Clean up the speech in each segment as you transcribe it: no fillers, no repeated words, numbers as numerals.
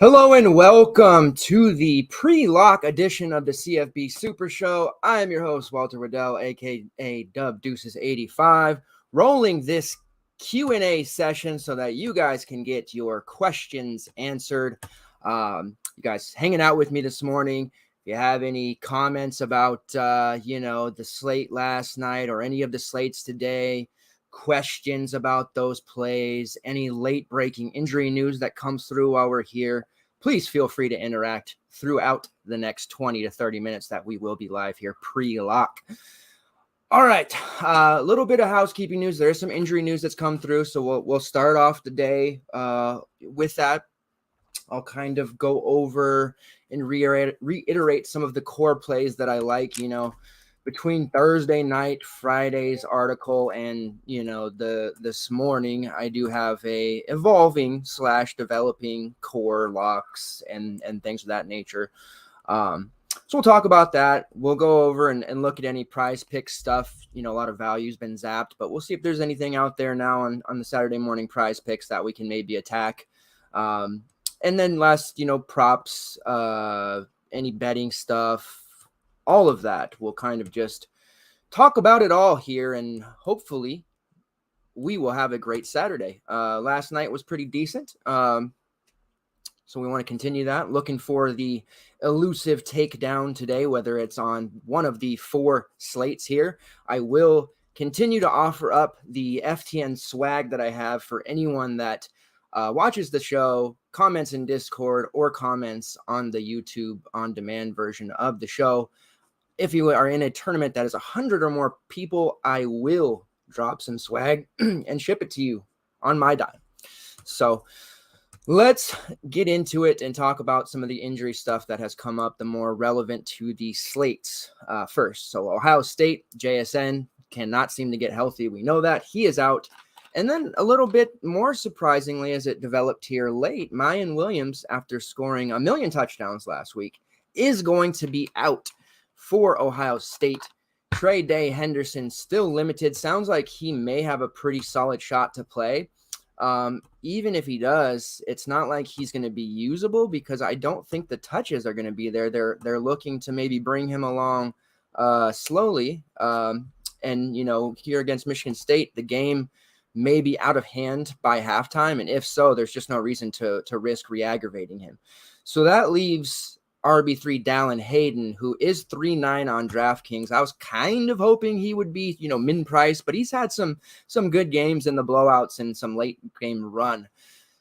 Hello and welcome to the pre-lock edition of the CFB Super Show. I am your host, Walter Waddell, aka Dub Deuces 85, rolling this Q&A session so that you guys can get your questions answered. You guys hanging out with me this morning. If you have any comments about, the slate last night or any of the slates today, questions about those plays, any late breaking injury news that comes through while we're here, please feel free to interact throughout the next 20 to 30 minutes that we will be live here pre-lock. All right, a little bit of housekeeping news. There is some injury news that's come through, so we'll start off the day with that. I'll kind of go over and reiterate some of the core plays that I like, between Thursday night, Friday's article, and this morning, I do have a evolving / developing core locks and things of that nature. So we'll talk about that. We'll go over and look at any PrizePicks stuff. A lot of value's been zapped, but we'll see if there's anything out there now on the Saturday morning PrizePicks that we can maybe attack. And then last, props, any betting stuff, all of that. We'll kind of just talk about it all here, and hopefully we will have a great Saturday. Last night was pretty decent. So we want to continue that. Looking for the elusive takedown today, whether it's on one of the 4 slates here. I will continue to offer up the FTN swag that I have for anyone that watches the show, comments in Discord, or comments on the YouTube on-demand version of the show. If you are in a tournament that is 100 or more people, I will drop some swag and ship it to you on my dime. So let's get into it and talk about some of the injury stuff that has come up, the more relevant to the slates first. So Ohio State, JSN, cannot seem to get healthy. We know that. He is out. And then a little bit more surprisingly, as it developed here late, Mayan Williams, after scoring 1 million touchdowns last week, is going to be out for Ohio State. Trey Day Henderson still limited. Sounds like he may have a pretty solid shot to play. Even if he does, it's not like he's going to be usable because I don't think the touches are going to be there. They're looking to maybe bring him along slowly. And here against Michigan State, the game may be out of hand by halftime. And if so, there's just no reason to risk re-aggravating him. So that leaves RB3 Dallin Hayden, who is 3.9 on DraftKings. I was kind of hoping he would be, min price, but he's had some good games in the blowouts and some late game run.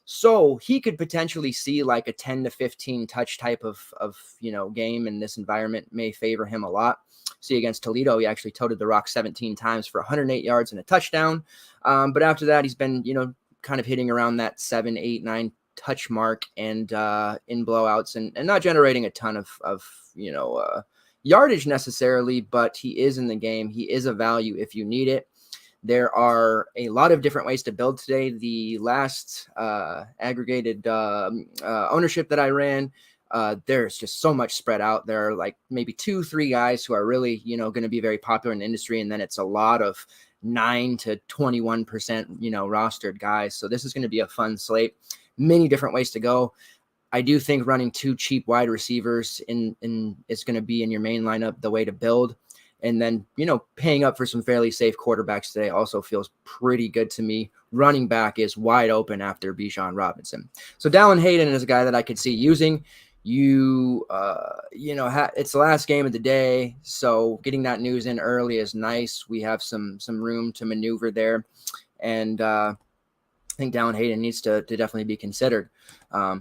So he could potentially see like a 10 to 15 touch type of game, and this environment may favor him a lot. See, against Toledo, he actually toted the rock 17 times for 108 yards and a touchdown. But after that, he's been, kind of hitting around that 7, 8, 9 touch mark and in blowouts and not generating a ton of yardage necessarily, but he is in the game. He is a value if you need it. There are a lot of different ways to build today. The last aggregated ownership that I ran, there's just so much spread out. There are like maybe 2-3 guys who are really, going to be very popular in the industry. And then it's a lot of 9 to 21%, rostered guys. So this is going to be a fun slate. Many different ways to go. I do think running 2 cheap wide receivers in is going to be in your main lineup the way to build. And then, paying up for some fairly safe quarterbacks today also feels pretty good to me. Running back is wide open after Bijan Robinson. So Dallin Hayden is a guy that I could see using. It's the last game of the day, so getting that news in early is nice. We have some room to maneuver there. And I think Dallin Hayden needs to definitely be considered.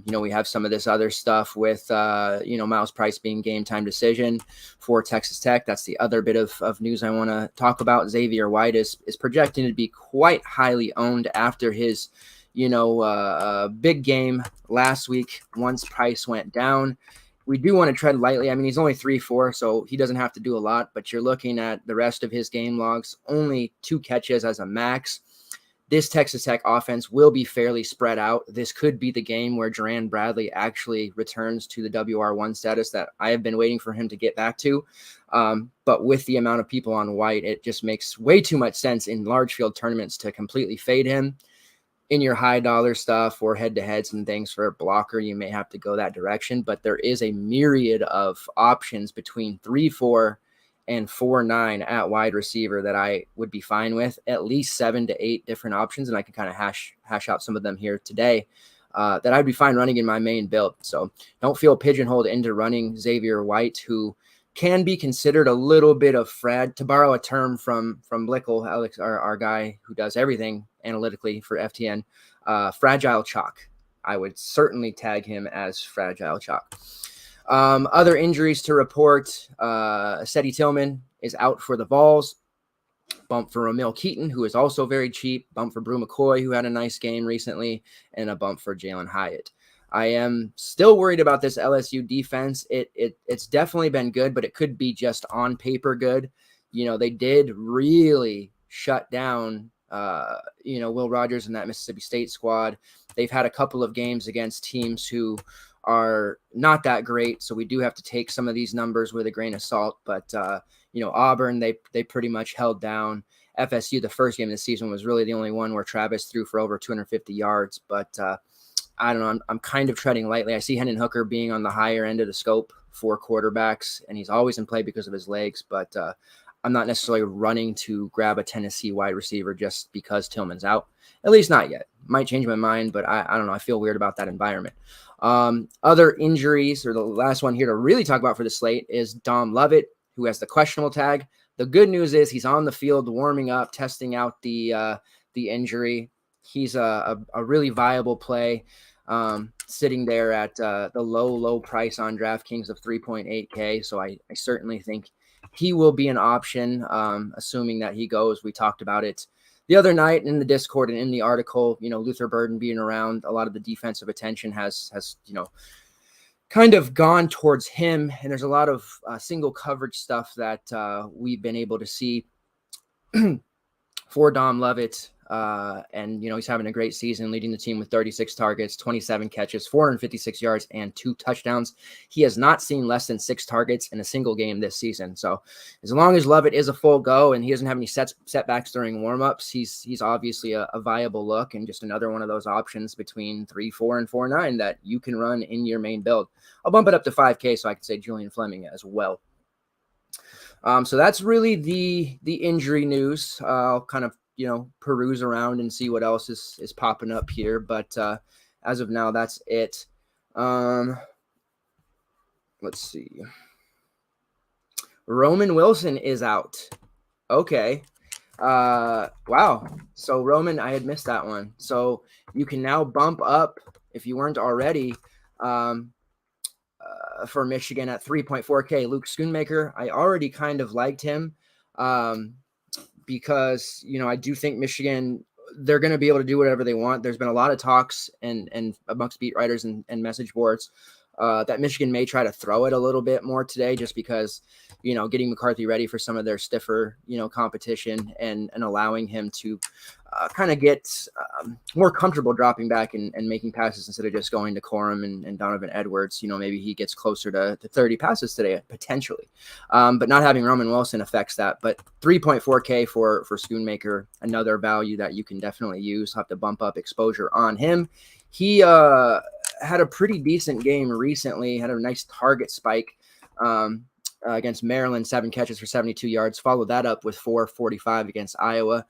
We have some of this other stuff with, Miles Price being game time decision for Texas Tech. That's the other bit of news I want to talk about. Xavier White is projecting to be quite highly owned after his, big game last week once Price went down. We do want to tread lightly. I mean, he's only 3-4, so he doesn't have to do a lot, but you're looking at the rest of his game logs, only 2 catches as a max. This Texas Tech offense will be fairly spread out. This could be the game where Jerand Bradley actually returns to the WR1 status that I have been waiting for him to get back to. But with the amount of people on White, it just makes way too much sense in large field tournaments to completely fade him. in your high dollar stuff or head to heads and things for a blocker, you may have to go that direction. But there is a myriad of options between 3-4 and 4-9 at wide receiver that I would be fine with. At least 7 to 8 different options, and I can kind of hash out some of them here today that I'd be fine running in my main build. So don't feel pigeonholed into running Xavier White, who can be considered a little bit of to borrow a term from Blickel, Alex, our guy who does everything analytically for FTN, fragile chalk. I would certainly tag him as fragile chalk. Other injuries to report, Seti Tillman is out for the Vols. Bump for Ramil Keaton, who is also very cheap. Bump for Brew McCoy, who had a nice game recently. And a bump for Jalen Hyatt. I am still worried about this LSU defense. It's definitely been good, but it could be just on paper good. They did really shut down, Will Rogers and that Mississippi State squad. They've had a couple of games against teams who are not that great, so we do have to take some of these numbers with a grain of salt. But Auburn, they pretty much held down. FSU, the first game of the season, was really the only one where Travis threw for over 250 yards. But I don't know. I'm kind of treading lightly. I see Hendon Hooker being on the higher end of the scope for quarterbacks, and he's always in play because of his legs. But I'm not necessarily running to grab a Tennessee wide receiver just because Tillman's out. At least not yet. Might change my mind, but I don't know. I feel weird about that environment. Other injuries, or the last one here to really talk about for the slate, is Dom Lovett, who has the questionable tag. The good news is he's on the field warming up, testing out the injury. He's a really viable play, sitting there at the low price on DraftKings of 3.8K. So I certainly think he will be an option, assuming that he goes. We talked about it the other night in the Discord and in the article. Luther Burden being around, a lot of the defensive attention has kind of gone towards him, and there's a lot of single coverage stuff that we've been able to see for Dom Lovett. And he's having a great season, leading the team with 36 targets, 27 catches, 456 yards, and 2 touchdowns. He has not seen less than 6 targets in a single game this season. So as long as Lovett is a full go and he doesn't have any setbacks during warmups, he's obviously a viable look, and just another one of those options between 3-4 and 4-9 that you can run in your main build. I'll bump it up to 5K so I can say Julian Fleming as well. So that's really the injury news. I'll kind of peruse around and see what else is popping up here. But as of now, that's it. Let's see. Roman Wilson is out. Okay. Wow. So Roman, I had missed that one. So you can now bump up, if you weren't already, for Michigan at 3.4K. Luke Schoonmaker, I already kind of liked him. Because, I do think Michigan, they're going to be able to do whatever they want. There's been a lot of talks and amongst beat writers and message boards that Michigan may try to throw it a little bit more today, just because, getting McCarthy ready for some of their stiffer, competition and allowing him to kind of get more comfortable dropping back and making passes instead of just going to Corum and Donovan Edwards. Maybe he gets closer to 30 passes today, potentially. But not having Roman Wilson affects that. But 3.4K for Schoonmaker, another value that you can definitely use. Have to bump up exposure on him. He had a pretty decent game recently, had a nice target spike against Maryland, 7 catches for 72 yards. Followed that up with 445 against Iowa.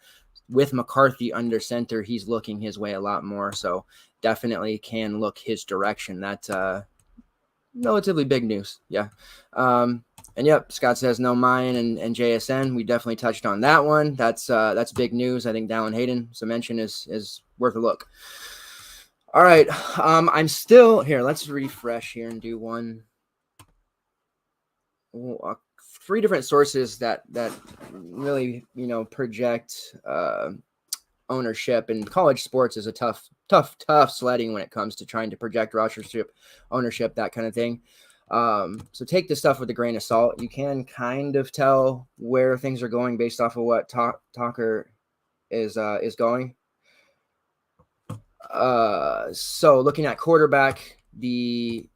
With McCarthy under center, he's looking his way a lot more, so definitely can look his direction. That's relatively big news. Yeah. And yep, Scott says no mine and JSN. We definitely touched on that one. That's big news. I think Dallin Hayden, as I mentioned, is worth a look. All right. I'm still here. Let's refresh here and do one. 3 different sources that really, project ownership, and college sports is a tough sledding when it comes to trying to project rostership, ownership, that kind of thing. So take this stuff with a grain of salt. You can kind of tell where things are going based off of what Talker is going. So looking at quarterback, the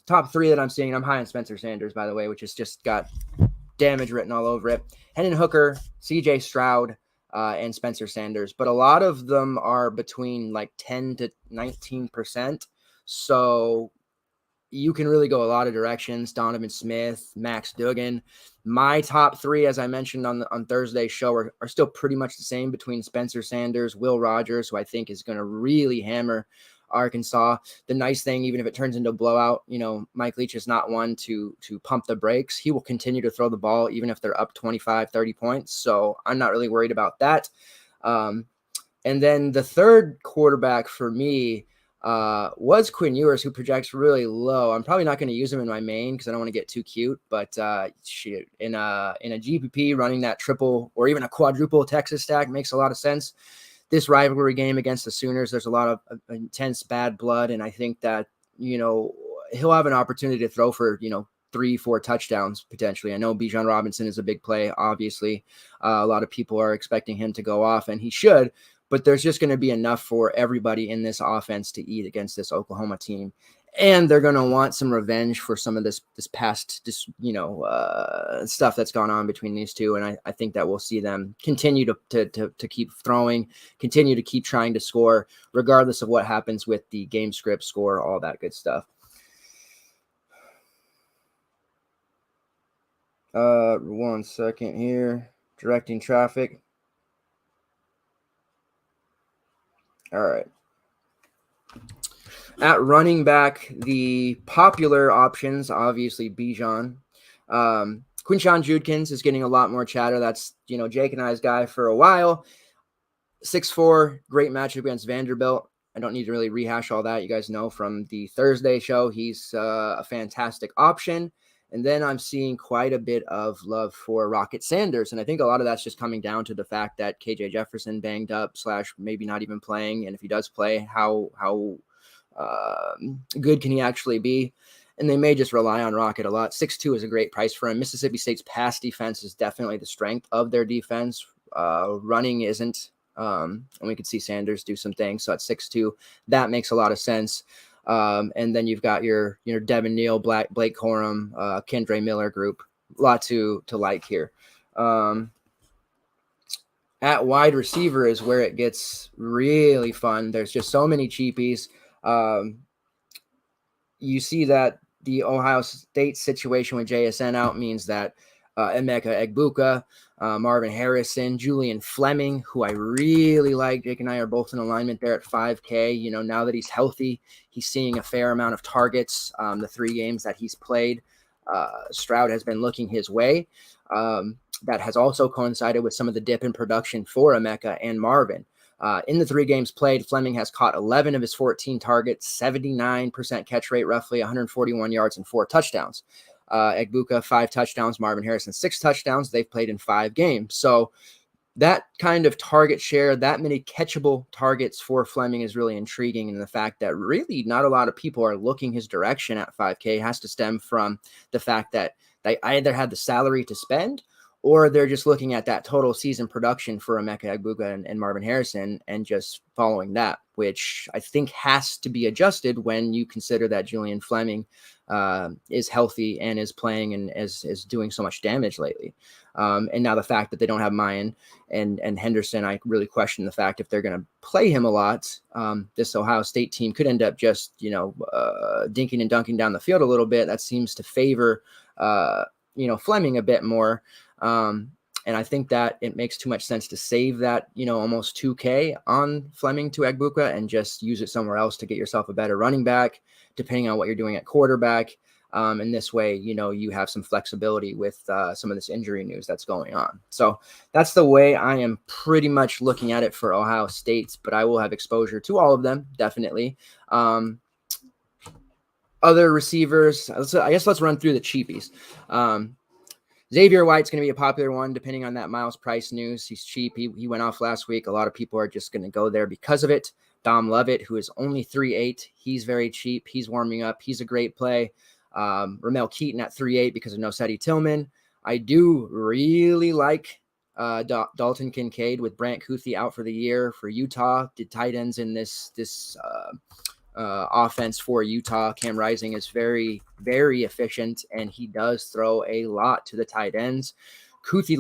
top 3 that I'm seeing, I'm high on Spencer Sanders, by the way, which has just got damage written all over it. Hendon Hooker, CJ Stroud, and Spencer Sanders, but a lot of them are between like 10 to 19%. So you can really go a lot of directions. Donovan Smith, Max Duggan. My top three, as I mentioned on Thursday's show, are still pretty much the same between Spencer Sanders, Will Rogers, who I think is going to really hammer Arkansas. The nice thing, even if it turns into a blowout, Mike Leach is not one to pump the brakes. He will continue to throw the ball, even if they're up 25, 30 points. So I'm not really worried about that. And then the third quarterback for me was Quinn Ewers, who projects really low. I'm probably not going to use him in my main because I don't want to get too cute, but in a GPP, running that triple or even a quadruple Texas stack makes a lot of sense. This rivalry game against the Sooners, there's a lot of intense bad blood, and I think that he'll have an opportunity to throw for 3-4 touchdowns potentially. I know Bijan Robinson is a big play, obviously. A lot of people are expecting him to go off, and he should. But there's just going to be enough for everybody in this offense to eat against this Oklahoma team. And they're going to want some revenge for some of this past, stuff that's gone on between these two. And I think that we'll see them continue to keep throwing, continue to keep trying to score, regardless of what happens with the game script, score, all that good stuff. One second here. Directing traffic. All right. At running back, the popular options, obviously Bijan. Quinshon Judkins is getting a lot more chatter. That's, Jake and I's guy for a while. 6'4", great matchup against Vanderbilt. I don't need to really rehash all that. You guys know from the Thursday show, he's a fantastic option. And then I'm seeing quite a bit of love for Rocket Sanders. And I think a lot of that's just coming down to the fact that KJ Jefferson banged up / maybe not even playing. And if he does play, how good can he actually be? And they may just rely on Rocket a lot. 6'2" is a great price for him. Mississippi State's pass defense is definitely the strength of their defense. Running isn't. And we could see Sanders do some things. So at 6'2", that makes a lot of sense. And then you've got your Devin Neal, Blake Corum, Kendre Miller group. A lot to like here. At wide receiver is where it gets really fun. There's just so many cheapies. You see that the Ohio State situation with JSN out means that Emeka Egbuka, Marvin Harrison, Julian Fleming, who I really like. Jake and I are both in alignment there at 5K. Now that he's healthy, he's seeing a fair amount of targets. The 3 games that he's played, Stroud has been looking his way. That has also coincided with some of the dip in production for Emeka and Marvin. In the 3 games played, Fleming has caught 11 of his 14 targets, 79% catch rate, roughly 141 yards and 4 touchdowns. Egbuka, 5 touchdowns, Marvin Harrison, 6 touchdowns. They've played in 5 games. So that kind of target share, that many catchable targets for Fleming is really intriguing. And the fact that really not a lot of people are looking his direction at 5K has to stem from the fact that they either had the salary to spend or they're just looking at that total season production for Emeka Egbuka and Marvin Harrison and just following that, which I think has to be adjusted when you consider that Julian Fleming is healthy and is playing and is doing so much damage lately. And now the fact that they don't have Mayan and Henderson, I really question the fact if they're going to play him a lot. This Ohio State team could end up just, dinking and dunking down the field a little bit. That seems to favor, Fleming a bit more. And I think that it makes too much sense to save that, almost 2K on Fleming to Egbuka and just use it somewhere else to get yourself a better running back, depending on what you're doing at quarterback. And this way, you have some flexibility with some of this injury news that's going on. So that's the way I am pretty much looking at it for Ohio State, but I will have exposure to all of them, definitely. Other receivers, I guess let's run through the cheapies. Xavier White's going to be a popular one, depending on that Miles Price news. He's cheap. He went off last week. A lot of people are just going to go there because of it. Dom Lovett, who is only 3.8, he's very cheap. He's warming up. He's a great play. Ramel Keaton at 3.8 because of Nosedi Tillman. I do really like Dalton Kincaid with Brant Kuthi out for the year for Utah. The tight ends in this offense for Utah. Cam Rising is very, very efficient, and he does throw a lot to the tight ends. Kuthi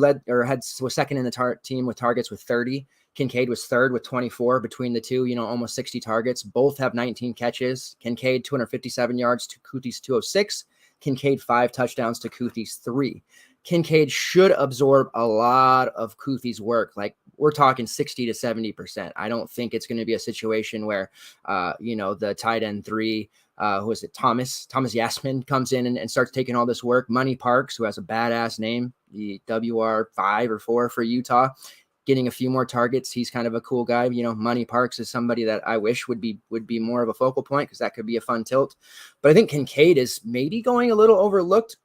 was second in the team with targets with 30. Kincaid was third with 24 between the two, almost 60 targets. Both have 19 catches. Kincaid 257 yards to Kuthi's 206. Kincaid 5 touchdowns to Kuthi's 3. Kincaid should absorb a lot of Kuthi's work. Like, we're talking 60 to 70%. I don't think it's going to be a situation where, the tight end 3, who is it? Thomas Yasmin comes in and starts taking all this work. Money Parks, who has a badass name, the WR5 or 4 for Utah, getting a few more targets. He's kind of a cool guy. Money Parks is somebody that I wish would be more of a focal point, because that could be a fun tilt. But I think Kincaid is maybe going a little overlooked.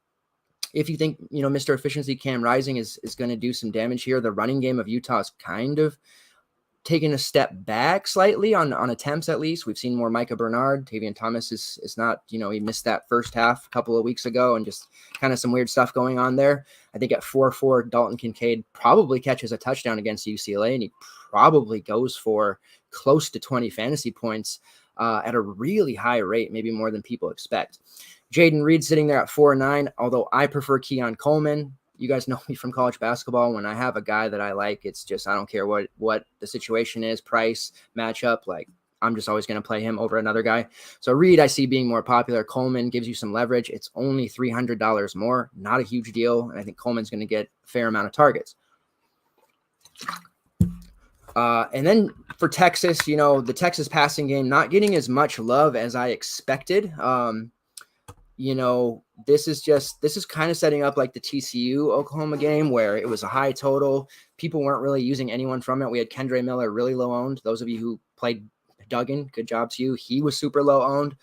If you think, Mr. Efficiency Cam Rising is going to do some damage here, the running game of Utah is kind of taking a step back slightly on attempts, at least. We've seen more Micah Bernard. Tavian Thomas is not, he missed that first half a couple of weeks ago, and just kind of some weird stuff going on there. I think at 4-4, Dalton Kincaid probably catches a touchdown against UCLA, and he probably goes for close to 20 fantasy points at a really high rate, maybe more than people expect. Jaden Reed sitting there at 4-9, although I prefer Keon Coleman. You guys know me from college basketball. When I have a guy that I like, it's just, I don't care what the situation is, price, matchup, like, I'm just always going to play him over another guy. So Reed, I see being more popular. Coleman gives you some leverage. It's only $300 more, not a huge deal. And I think Coleman's going to get a fair amount of targets. And then for Texas, the Texas passing game, not getting as much love as I expected. This is kind of setting up like the TCU Oklahoma game, where it was a high total. People weren't really using anyone from it. We had Kendre Miller really low owned. Those of you who played Duggan, good job to you. He was super low owned.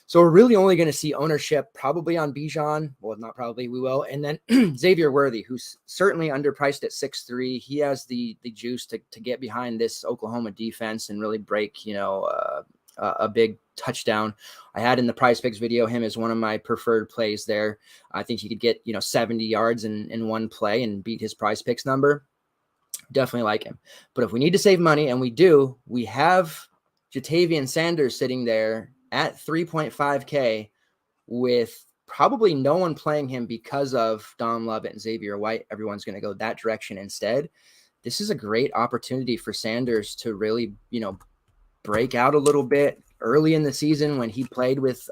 So we're really only going to see ownership probably on Bijan. Well, not probably, we will. And then Xavier Worthy, who's certainly underpriced at 6'3". He has the juice to get behind this Oklahoma defense and really break, a big touchdown. I had in the PrizePicks video him as one of my preferred plays there. I think he could get 70 yards in one play and beat his PrizePicks number. Definitely like him. But if we need to save money, and we do, we have Jatavian Sanders sitting there at 3.5K with probably no one playing him because of Dom Lovett and Xavier White. Everyone's going to go that direction instead. This is a great opportunity for Sanders to really, break out a little bit early in the season when he played with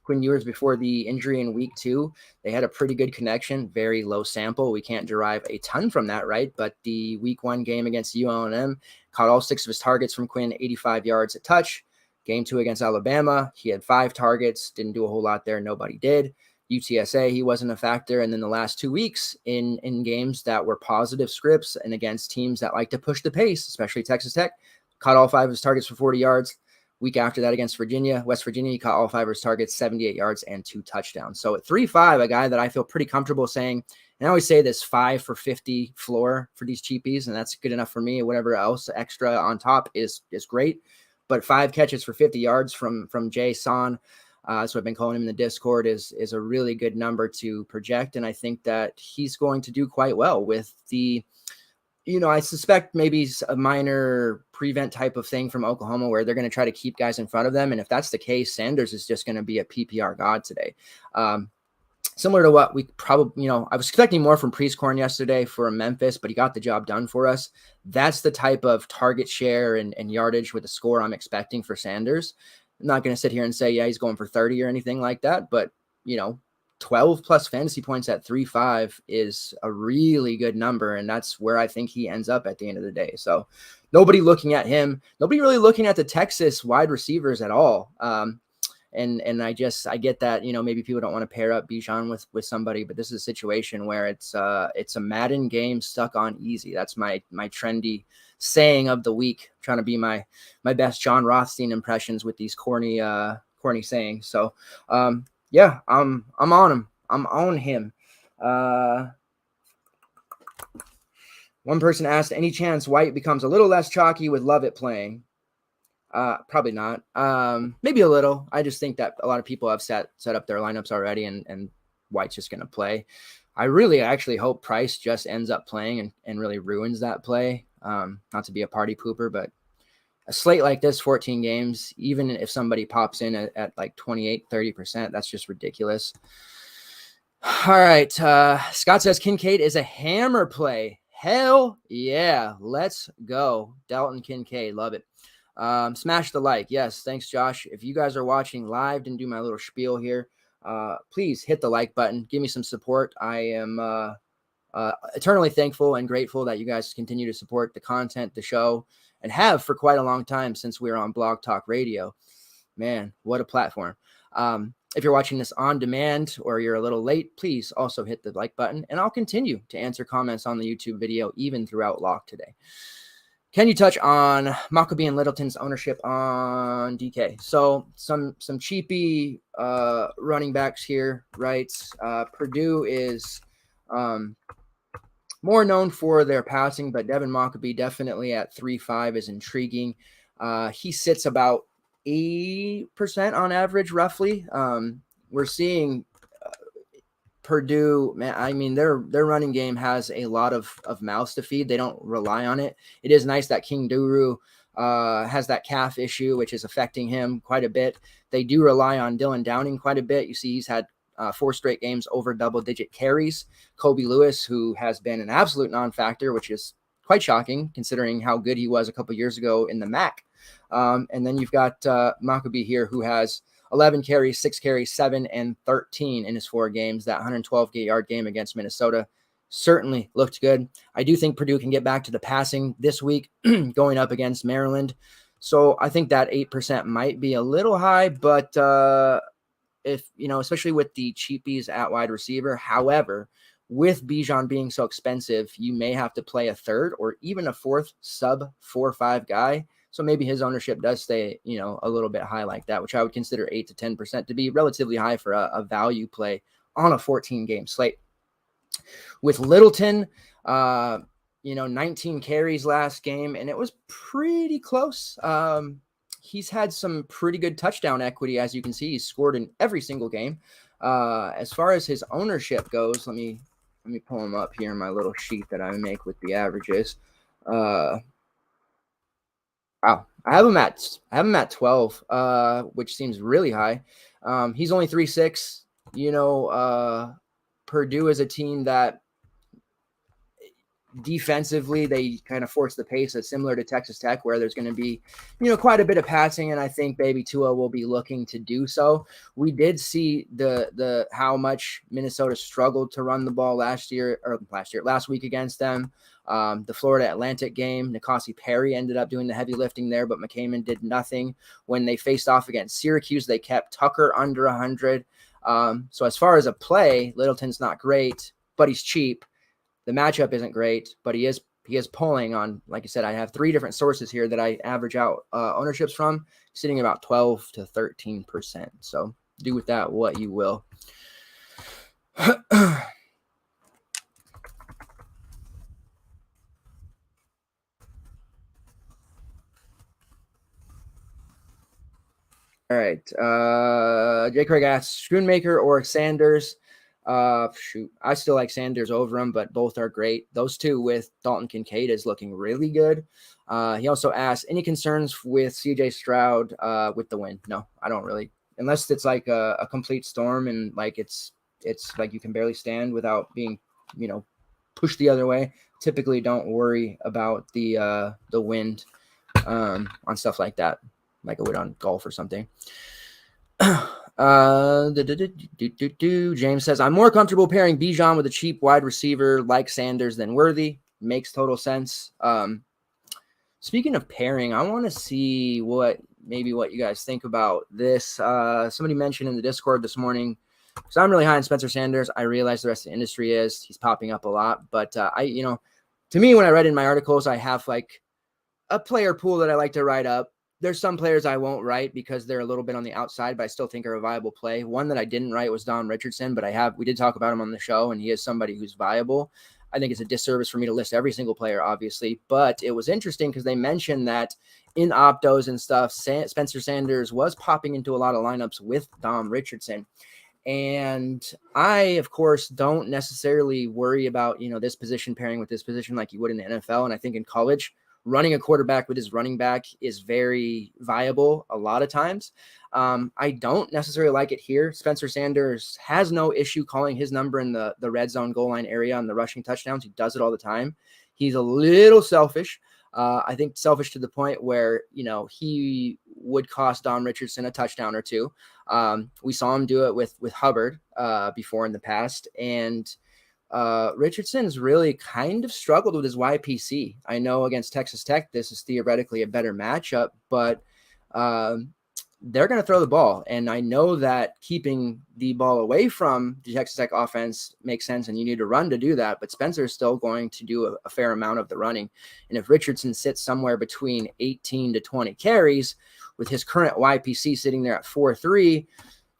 Quinn Ewers before the injury in week 2. They had a pretty good connection, very low sample. We can't derive a ton from that, right? But the week 1 game against ULM caught all 6 of his targets from Quinn, 85 yards a touch. Game 2 against Alabama, he had 5 targets, didn't do a whole lot there. Nobody did. UTSA, he wasn't a factor. And then the last 2 weeks in games that were positive scripts and against teams that like to push the pace, especially Texas Tech, caught all 5 of his targets for 40 yards. Week after that against West Virginia, he caught all 5 of his targets, 78 yards and 2 touchdowns. So at 3.5, a guy that I feel pretty comfortable saying, and I always say this 5 for 50 floor for these cheapies, and that's good enough for me. Whatever else extra on top is great. But 5 catches for 50 yards from Jay Son, so I've been calling him in the Discord, is a really good number to project. And I think that he's going to do quite well with the, I suspect maybe a minor prevent type of thing from Oklahoma where they're going to try to keep guys in front of them. And if that's the case, Sanders is just going to be a PPR god today. Similar to what we probably, I was expecting more from Prieskorn yesterday for Memphis, but he got the job done for us. That's the type of target share and yardage with a score I'm expecting for Sanders. I'm not going to sit here and say, yeah, he's going for 30 or anything like that, but 12 plus fantasy points at 3.5 is a really good number. And that's where I think he ends up at the end of the day. So nobody looking at him, nobody really looking at the Texas wide receivers at all. And I get that, maybe people don't want to pair up Bijan with somebody, but this is a situation where it's a Madden game stuck on easy. That's my trendy saying of the week. I'm trying to be my best John Rothstein impressions with these corny sayings. So, yeah, I'm on him. I'm on him. One person asked, any chance White becomes a little less chalky with Lovett playing? Probably not. Maybe a little. I just think that a lot of people have set up their lineups already, and White's just going to play. I really actually hope Price just ends up playing and really ruins that play. Not to be a party pooper, but a slate like this, 14 games, even if somebody pops in at like 28, 30%, that's just ridiculous. All right. Scott says Kincaid is a hammer play. Hell yeah. Let's go. Dalton Kincaid. Love it. Smash the like. Yes. Thanks, Josh. If you guys are watching live, didn't do my little spiel here, please hit the like button. Give me some support. I am eternally thankful and grateful that you guys continue to support the content, the show, and have for quite a long time since we were on Blog Talk Radio. Man, what a platform. If you're watching this on demand or you're a little late, please also hit the like button, and I'll continue to answer comments on the YouTube video even throughout Lock today. Can you touch on Maccabee and Littleton's ownership on DK? So some cheapy running backs here, right? Purdue is more known for their passing, but Devin Maccabee definitely at 3.5 is intriguing. He sits about 8% on average, roughly. We're seeing Purdue, man, I mean, their running game has a lot of mouths to feed. They don't rely on it. It is nice that King Duru has that calf issue, which is affecting him quite a bit. They do rely on Dylan Downing quite a bit. You see he's had 4 straight games over double-digit carries. Kobe Lewis, who has been an absolute non-factor, which is quite shocking considering how good he was a couple years ago in the MAC. And then you've got Maccabee here, who has 11 carries, 6 carries, 7 and 13 in his 4 games. That 112-yard game against Minnesota certainly looked good. I do think Purdue can get back to the passing this week going up against Maryland. So I think that 8% might be a little high, but if, especially with the cheapies at wide receiver. However, with Bijan being so expensive, you may have to play a third or even a fourth sub 4-5 guy. So maybe his ownership does stay, a little bit high like that, which I would consider 8 to 10% to be relatively high for a value play on a 14-game slate. With Littleton, 19 carries last game, and it was pretty close. He's had some pretty good touchdown equity, as you can see. He's scored in every single game. As far as his ownership goes, let me pull him up here in my little sheet that I make with the averages. Wow, I have him at 12, which seems really high. He's only 3.6. Purdue is a team that defensively they kind of force the pace. It's similar to Texas Tech, where there's going to be, quite a bit of passing, and I think Baby Tua will be looking to do so. We did see the how much Minnesota struggled to run the ball last week against them. The Florida Atlantic game, Nikasi Perry ended up doing the heavy lifting there, but McCammon did nothing. When they faced off against Syracuse, they kept Tucker under 100. So as far as a play, Littleton's not great, but he's cheap. The matchup isn't great, but he is pulling on, like I said, I have 3 different sources here that I average out ownerships from, sitting about 12 to 13%. So do with that what you will. All right. J. Craig asks, Schoonmaker or Sanders? I still like Sanders over him, but both are great. Those two with Dalton Kincaid is looking really good. He also asked, any concerns with CJ Stroud with the win? No, I don't really, unless it's like a complete storm and like it's like you can barely stand without being, pushed the other way. Typically don't worry about the wind on stuff like that, like I would on golf or something. James says, I'm more comfortable pairing Bijan with a cheap wide receiver like Sanders than Worthy. Makes total sense. Speaking of pairing, I want to see what you guys think about this. Somebody mentioned in the Discord this morning, because I'm really high on Spencer Sanders. I realize the rest of the industry is. He's popping up a lot. But to me, when I read in my articles, I have like a player pool that I like to write up. There's some players I won't write because they're a little bit on the outside, but I still think are a viable play. One that I didn't write was Dom Richardson, but we did talk about him on the show, and he is somebody who's viable. I think it's a disservice for me to list every single player, obviously, but it was interesting because they mentioned that in optos and stuff, Spencer Sanders was popping into a lot of lineups with Dom Richardson. And I, of course, don't necessarily worry about, this position pairing with this position like you would in the NFL. And I think in college, running a quarterback with his running back is very viable a lot of times. I don't necessarily like it here. Spencer Sanders has no issue calling his number in the red zone goal line area on the rushing touchdowns. He does it all the time. He's a little selfish. I think selfish to the point where, he would cost Dom Richardson a touchdown or two. We saw him do it with Hubbard before in the past. And Richardson's really kind of struggled with his YPC. I know against Texas Tech, this is theoretically a better matchup, but they're going to throw the ball. And I know that keeping the ball away from the Texas Tech offense makes sense, and you need to run to do that. But Spencer is still going to do a fair amount of the running. And if Richardson sits somewhere between 18 to 20 carries with his current YPC sitting there at 4.3,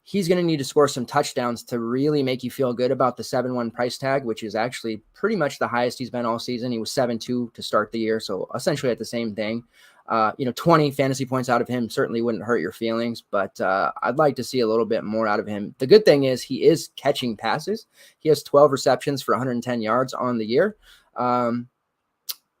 he's going to need to score some touchdowns to really make you feel good about the 7-1 price tag, which is actually pretty much the highest he's been all season. He was 7.2 to start the year, so essentially at the same thing. 20 fantasy points out of him certainly wouldn't hurt your feelings, but I'd like to see a little bit more out of him. The good thing is he is catching passes. He has 12 receptions for 110 yards on the year.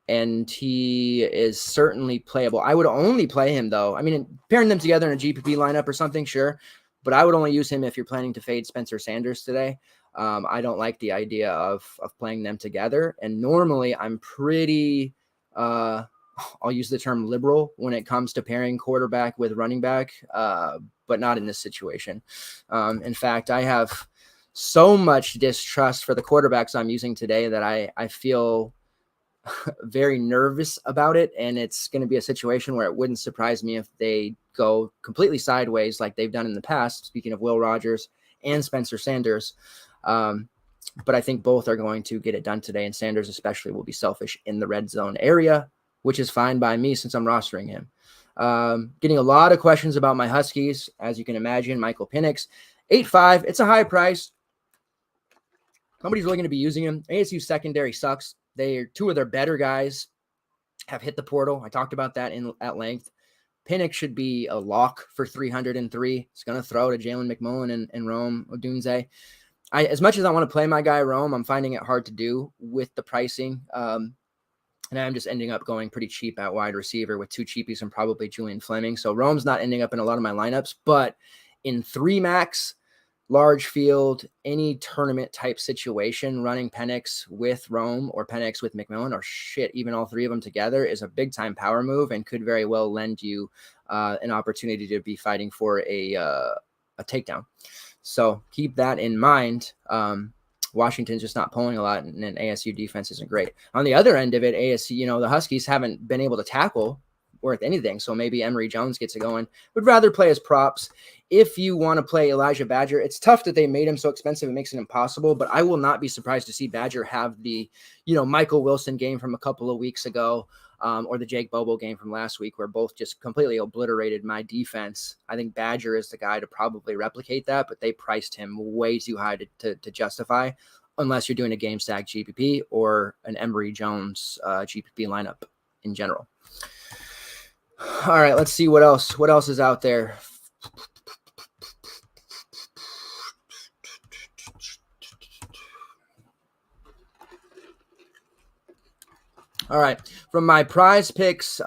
And he is certainly playable. I would only play him, though. I mean, pairing them together in a GPP lineup or something, sure. But I would only use him if you're planning to fade Spencer Sanders today. I don't like the idea of playing them together. And normally I'm pretty, I'll use the term liberal when it comes to pairing quarterback with running back, but not in this situation. In fact, I have so much distrust for the quarterbacks I'm using today that I feel very nervous about it. And it's going to be a situation where it wouldn't surprise me if they go completely sideways like they've done in the past, speaking of Will Rogers and Spencer Sanders. But I think both are going to get it done today, and Sanders especially will be selfish in the red zone area, which is fine by me since I'm rostering him. Getting a lot of questions about my Huskies, as you can imagine. Michael Penix, 8.5. It's a high price. Nobody's really going to be using him. ASU secondary sucks. Two of their better guys have hit the portal. I talked about that at length. Penix should be a lock for 303. It's going to throw to Jalen McMullen and Rome Odunze. As much as I want to play my guy Rome, I'm finding it hard to do with the pricing. And I'm just ending up going pretty cheap at wide receiver with two cheapies and probably Julian Fleming. So Rome's not ending up in a lot of my lineups, but in 3 max, large field, any tournament type situation, running Penix with Rome or Penix with McMillan or even all 3 of them together is a big time power move and could very well lend you an opportunity to be fighting for a takedown. So keep that in mind. Washington's just not pulling a lot, and ASU defense isn't great. On the other end of it, ASU, the Huskies haven't been able to tackle worth anything. So maybe Emory Jones gets it going. Would rather play as props. If you want to play Elijah Badger, it's tough that they made him so expensive. It makes it impossible, but I will not be surprised to see Badger have the, Michael Wilson game from a couple of weeks ago, or the Jake Bobo game from last week, where both just completely obliterated my defense. I think Badger is the guy to probably replicate that, but they priced him way too high to justify, unless you're doing a game stack GPP or an Emory Jones GPP lineup in general. All right, let's see what else. What else is out there? All right, from my PrizePicks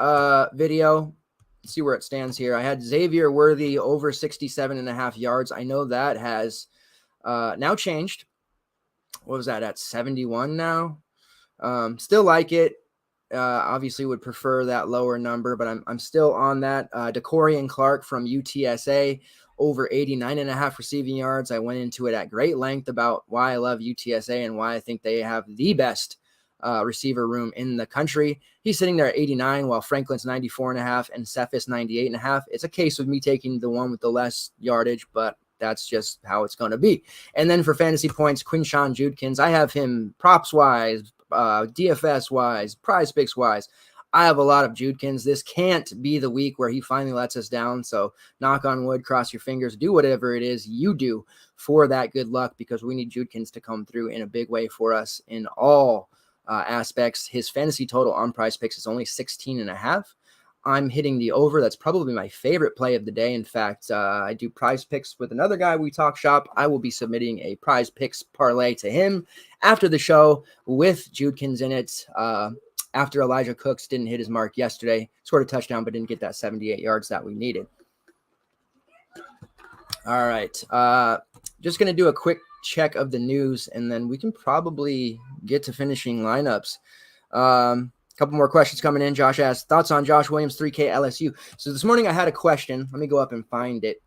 video, let's see where it stands here. I had Xavier Worthy over 67.5 yards. I know that has now changed. What was that, at 71 now? Still like it. Obviously would prefer that lower number, but I'm still on that. DeCorian Clark from UTSA over 89.5 receiving yards. I went into it at great length about why I love UTSA and why I think they have the best receiver room in the country. He's sitting there at 89, while Franklin's 94.5 and Cephas 98.5. It's a case of me taking the one with the less yardage, but that's just how it's going to be. And then for fantasy points, Quinshawn Judkins, I have him props wise, DFS wise, PrizePicks wise. I have a lot of Judkins. This can't be the week where he finally lets us down. So knock on wood, cross your fingers, do whatever it is you do for that good luck, because we need Judkins to come through in a big way for us in all aspects. His fantasy total on PrizePicks is only 16.5. I'm hitting the over. That's probably my favorite play of the day. In fact, I do PrizePicks with another guy we talk shop. I will be submitting a PrizePicks parlay to him after the show with Judkins in it. after Elijah Cooks didn't hit his mark yesterday. Scored a touchdown, but didn't get that 78 yards that we needed. All right. Just going to do a quick check of the news, and then we can probably get to finishing lineups. Couple more questions coming in. Josh asked, thoughts on Josh Williams, 3K LSU. So this morning I had a question. Let me go up and find it.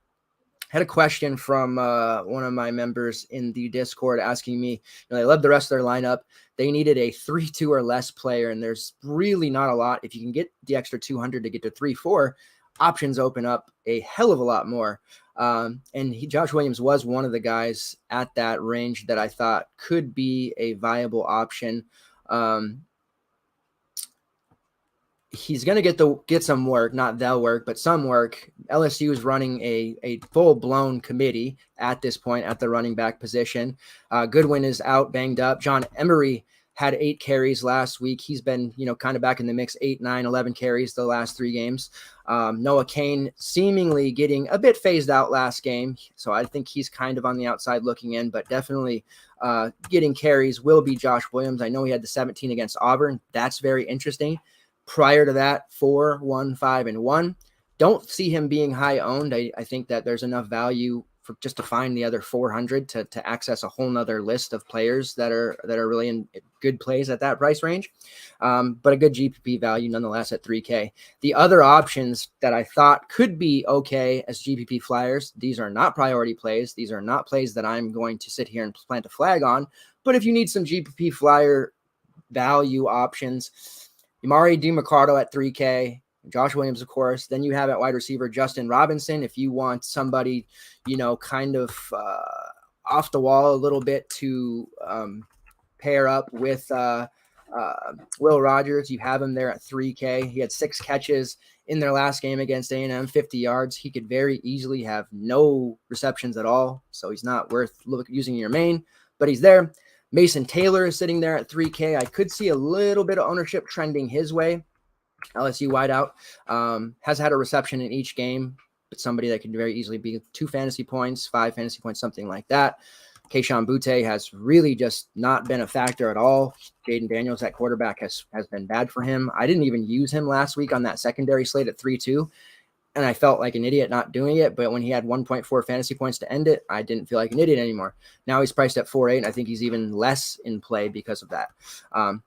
I had a question from one of my members in the Discord asking me, they love the rest of their lineup. They needed a 3-2 or less player, and there's really not a lot. If you can get the extra 200 to get to 3-4, options open up a hell of a lot more. Josh Williams was one of the guys at that range that I thought could be a viable option. He's going to get some work, not they'll work, but some work. LSU is running a full-blown committee at this point at the running back position. Goodwin is out, banged up. John Emery had 8 carries last week. He's been, kind of back in the mix, 8, 9, 11 carries the last 3 games. Noah Cain seemingly getting a bit phased out last game. So I think he's kind of on the outside looking in, but definitely getting carries will be Josh Williams. I know he had the 17 against Auburn. That's very interesting. Prior to that, 4, 1, 5, and 1. Don't see him being high owned. I think that there's enough value for just to find the other 400 to access a whole nother list of players that are really in good plays at that price range. But a good GPP value nonetheless at 3K. The other options that I thought could be okay as GPP flyers, these are not priority plays. These are not plays that I'm going to sit here and plant a flag on. But if you need some GPP flyer value options, Imari DiMarcado at 3K, Josh Williams, of course. Then you have at wide receiver Justin Robinson. If you want somebody, kind of off the wall a little bit to pair up with Will Rogers, you have him there at 3K. He had 6 catches in their last game against A&M, 50 yards. He could very easily have no receptions at all, so he's not worth using in your main, but he's there. Mason Taylor is sitting there at 3K. I could see a little bit of ownership trending his way. LSU wideout has had a reception in each game, but somebody that could very easily be 2 fantasy points, 5 fantasy points, something like that. Keyshawn Butte has really just not been a factor at all. Jaden Daniels at quarterback has been bad for him. I didn't even use him last week on that secondary slate at 3-2. And I felt like an idiot not doing it. But when he had 1.4 fantasy points to end it, I didn't feel like an idiot anymore. Now he's priced at 4.8, and I think he's even less in play because of that.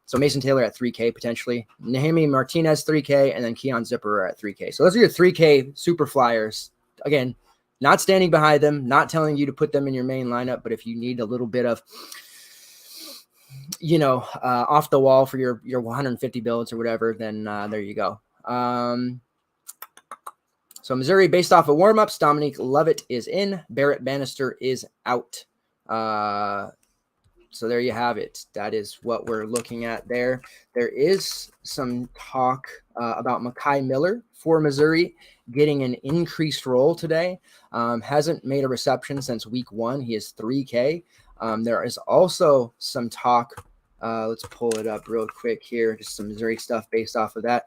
So Mason Taylor at 3K potentially. Nahemi Martinez 3K, and then Keon Zipper at 3K. So those are your 3K super flyers. Again, not standing behind them, not telling you to put them in your main lineup. But if you need a little bit of, off the wall for your 150 builds or whatever, then there you go. So Missouri, based off of warmups, Dominique Lovett is in. Barrett Bannister is out. So there you have it. That is what we're looking at there. There is some talk about Mekhi Miller for Missouri getting an increased role today. Hasn't made a reception since week 1. He is 3K. There is also some talk. Let's pull it up real quick here. Just some Missouri stuff based off of that.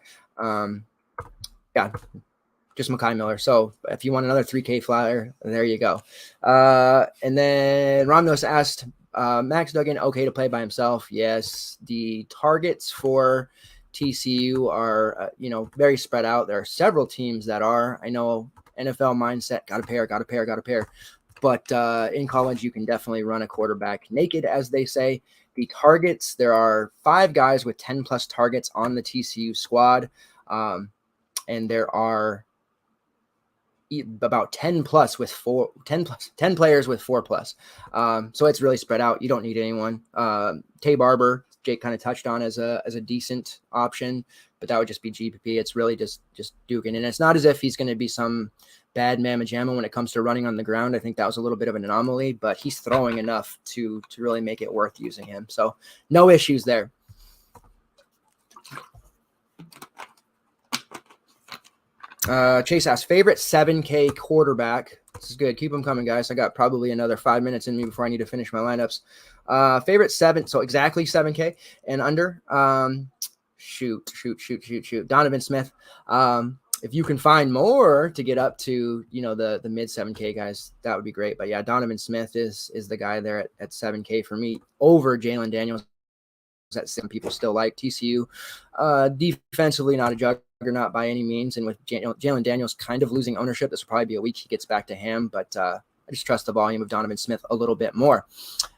Just Mekhi Miller. So if you want another 3K flyer, there you go. And then Romnos asked, Max Duggan, okay to play by himself? Yes. The targets for TCU are, very spread out. There are several teams that are. I know NFL mindset, got a pair. But in college, you can definitely run a quarterback naked, as they say. The targets, there are 5 guys with 10-plus targets on the TCU squad. And there are about 10 players with 4 plus. So it's really spread out. You don't need anyone. Tay Barber, Jake kind of touched on as a decent option, but that would just be GPP. It's really just duking. And it's not as if he's going to be some bad mamma jamma when it comes to running on the ground. I think that was a little bit of an anomaly, but he's throwing enough to really make it worth using him. So no issues there. Chase asked, favorite 7K quarterback. This is good. Keep them coming, guys. I got probably another 5 minutes in me before I need to finish my lineups. Favorite 7, so exactly 7K and under. Shoot. Donovan Smith. If you can find more to get up to, the mid 7K guys, that would be great. But yeah, Donovan Smith is the guy there at 7K for me over Jalen Daniels. that some people still like. TCU defensively not a juggernaut by any means, and with Jalen Daniels kind of losing ownership, this will probably be a week he gets back to him, but I just trust the volume of Donovan Smith a little bit more.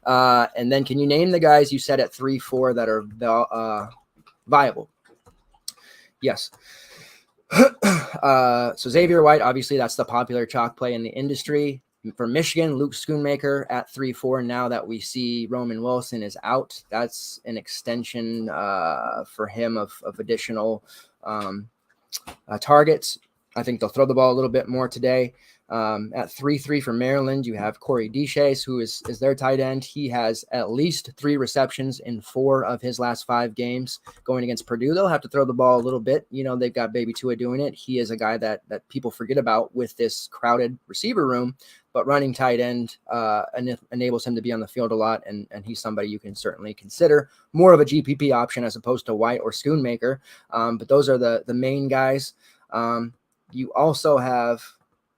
And then can you name the guys you said at 3-4 that are viable? Yes. So Xavier White, obviously that's the popular chalk play in the industry. For Michigan, Luke Schoonmaker at 3-4. Now that we see Roman Wilson is out, that's an extension for him of additional targets. I think they'll throw the ball a little bit more today. At 3-3 for Maryland, you have Corey Deshays, who is their tight end. He has at least 3 receptions in 4 of his last 5 games going against Purdue. They'll have to throw the ball a little bit. You know, they've got Baby Tua doing it. He is a guy that people forget about with this crowded receiver room, but running tight end enables him to be on the field a lot, and he's somebody you can certainly consider more of a GPP option as opposed to White or Schoonmaker. But those are the main guys. You also have,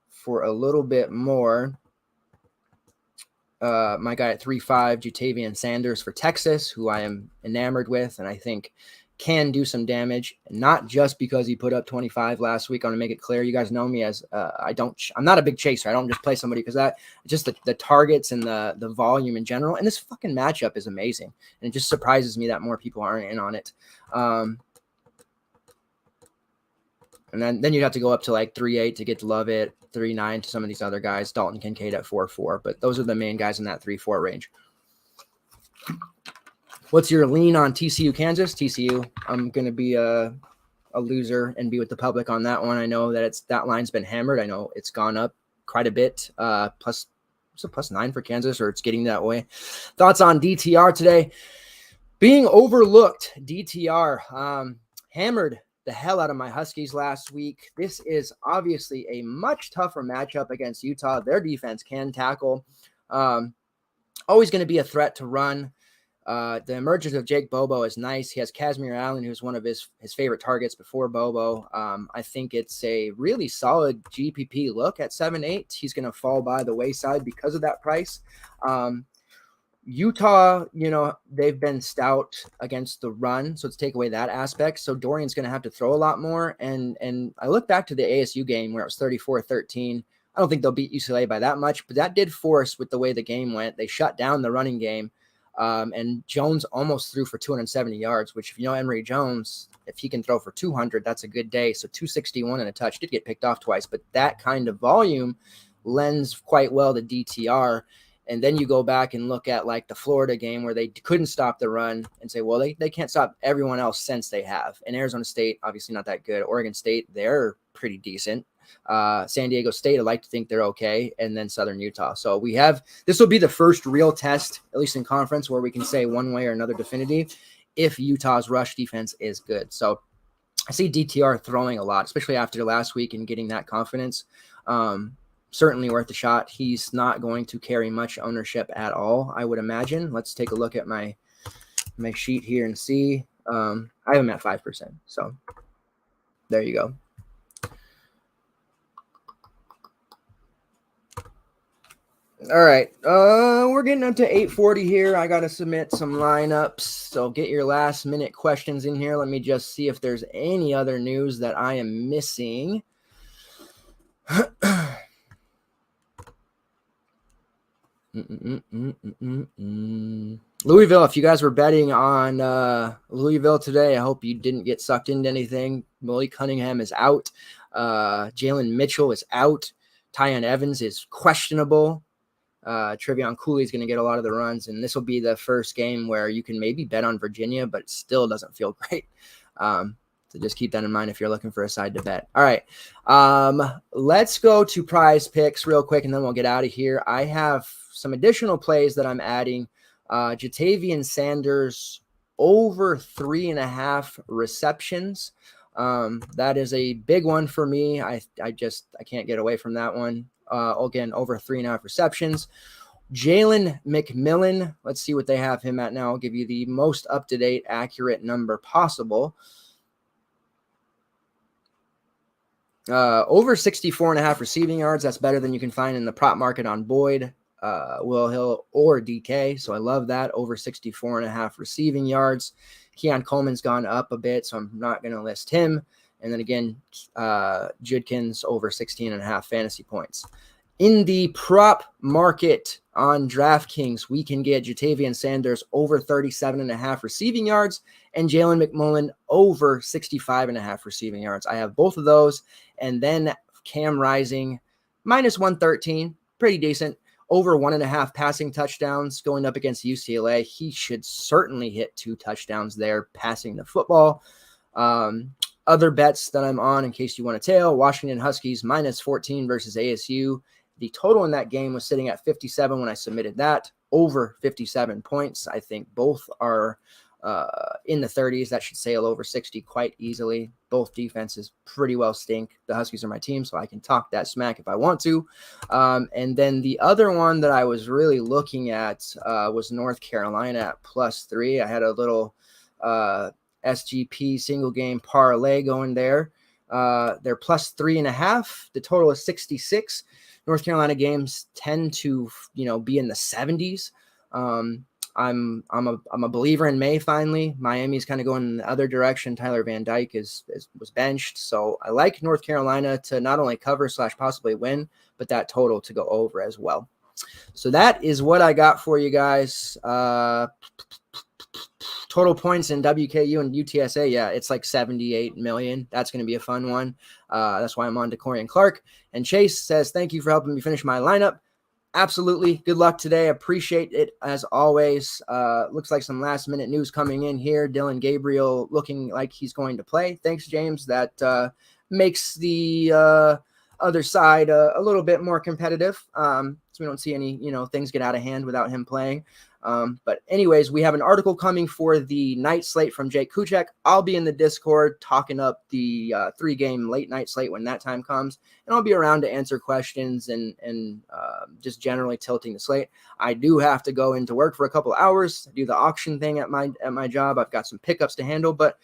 for a little bit more, my guy at 3-5, Jatavian Sanders for Texas, who I am enamored with and I think can do some damage, not just because he put up 25 last week. I want to make it clear. You guys know me as I'm not a big chaser. I don't just play somebody because that just the targets and the volume in general. And this fucking matchup is amazing. And it just surprises me that more people aren't in on it. And then you'd have to go up to like 3-8 to get to Lovett, 3-9 to some of these other guys, Dalton Kincaid at 4-4. But those are the main guys in that 3-4 range. What's your lean on TCU Kansas? TCU, I'm going to be a loser and be with the public on that one. I know that that line's been hammered. I know it's gone up quite a bit. Plus 9 for Kansas, or it's getting that way. Thoughts on DTR today? Being overlooked, DTR hammered the hell out of my Huskies last week. This is obviously a much tougher matchup against Utah. Their defense can tackle. Always going to be a threat to run. The emergence of Jake Bobo is nice. He has Kazmir Allen, who's one of his favorite targets before Bobo. I think it's a really solid GPP look at 7-8. He's going to fall by the wayside because of that price. Utah, they've been stout against the run, so let's take away that aspect. So Dorian's going to have to throw a lot more. And I look back to the ASU game where it was 34-13. I don't think they'll beat UCLA by that much, but that did force with the way the game went. They shut down the running game, and Jones almost threw for 270 yards, which if you know Emory Jones, if he can throw for 200, that's a good day. So 261 and a touch. Did get picked off twice, but that kind of volume lends quite well to DTR. And then you go back and look at like the Florida game where they couldn't stop the run and say, well, they can't stop everyone else since they have. And Arizona State, obviously not that good. Oregon State, they're pretty decent. San Diego State, I like to think they're okay. And then Southern Utah. So this will be the first real test, at least in conference, where we can say one way or another definitive if Utah's rush defense is good. So I see DTR throwing a lot, especially after last week and getting that confidence. Certainly worth a shot. He's not going to carry much ownership at all, I would imagine. Let's take a look at my sheet here and see. I have him at 5%. So there you go. All right. We're getting up to 8:40 here. I got to submit some lineups. So get your last minute questions in here. Let me just see if there's any other news that I am missing. Louisville, if you guys were betting on Louisville today, I hope you didn't get sucked into anything. Malik Cunningham is out. Jalen Mitchell is out. Tyon Evans is questionable. Trevion Cooley is going to get a lot of the runs, and this will be the first game where you can maybe bet on Virginia, but it still doesn't feel great. So just keep that in mind if you're looking for a side to bet. All right. Let's go to PrizePicks real quick, and then we'll get out of here. I have some additional plays that I'm adding. Jatavian Sanders over 3.5 receptions. That is a big one for me. I can't get away from that one. Again, over 3.5 receptions. Jalen McMillan, let's see what they have him at now. I'll give you the most up-to-date, accurate number possible. Over 64.5 receiving yards. That's better than you can find in the prop market on Boyd. Will Hill or DK. So I love that. Over 64.5 receiving yards. Keon Coleman's gone up a bit, so I'm not going to list him. And then again, Judkins over 16.5 fantasy points. In the prop market on DraftKings, we can get Jatavian Sanders over 37.5 receiving yards and Jalen McMullen over 65.5 receiving yards. I have both of those. And then Cam Rising minus 113, pretty decent. Over 1.5 passing touchdowns going up against UCLA. He should certainly hit 2 touchdowns there passing the football. Other bets that I'm on in case you want to tail, Washington Huskies minus 14 versus ASU. The total in that game was sitting at 57 when I submitted that, over 57 points. I think both are in the 30s. That should sail over 60 quite easily. Both defenses pretty well stink. The Huskies are my team, so I can talk that smack if I want to. And then the other one that I was really looking at was North Carolina at +3. I had a little SGP single game parlay going there. They're +3.5. The total is 66. North Carolina games tend to, be in the 70s. I'm a believer in May. Finally, Miami's kind of going in the other direction. Tyler Van Dyke was benched, so I like North Carolina to not only cover / possibly win, but that total to go over as well. So that is what I got for you guys. Total points in WKU and UTSA, yeah, it's like 78 million. That's going to be a fun one. That's why I'm on to Corian Clark. And Chase says, thank you for helping me finish my lineup. Absolutely. Good luck today. Appreciate it as always. Looks like some last minute news coming in here. Dylan Gabriel looking like he's going to play. Thanks, James. That makes the other side a little bit more competitive. So we don't see any, things get out of hand without him playing. But anyways, we have an article coming for the night slate from Jake Kuchek. I'll be in the Discord talking up the 3-game late night slate when that time comes, and I'll be around to answer questions and just generally tilting the slate. I do have to go into work for a couple hours, do the auction thing at my job. I've got some pickups to handle, but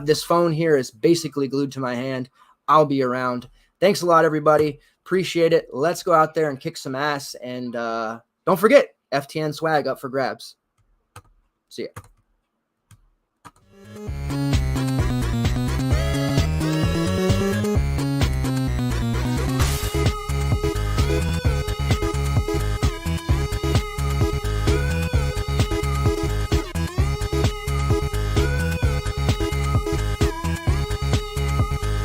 this phone here is basically glued to my hand. I'll be around. Thanks a lot, everybody. Appreciate it. Let's go out there and kick some ass, and don't forget, FTN swag up for grabs. See ya.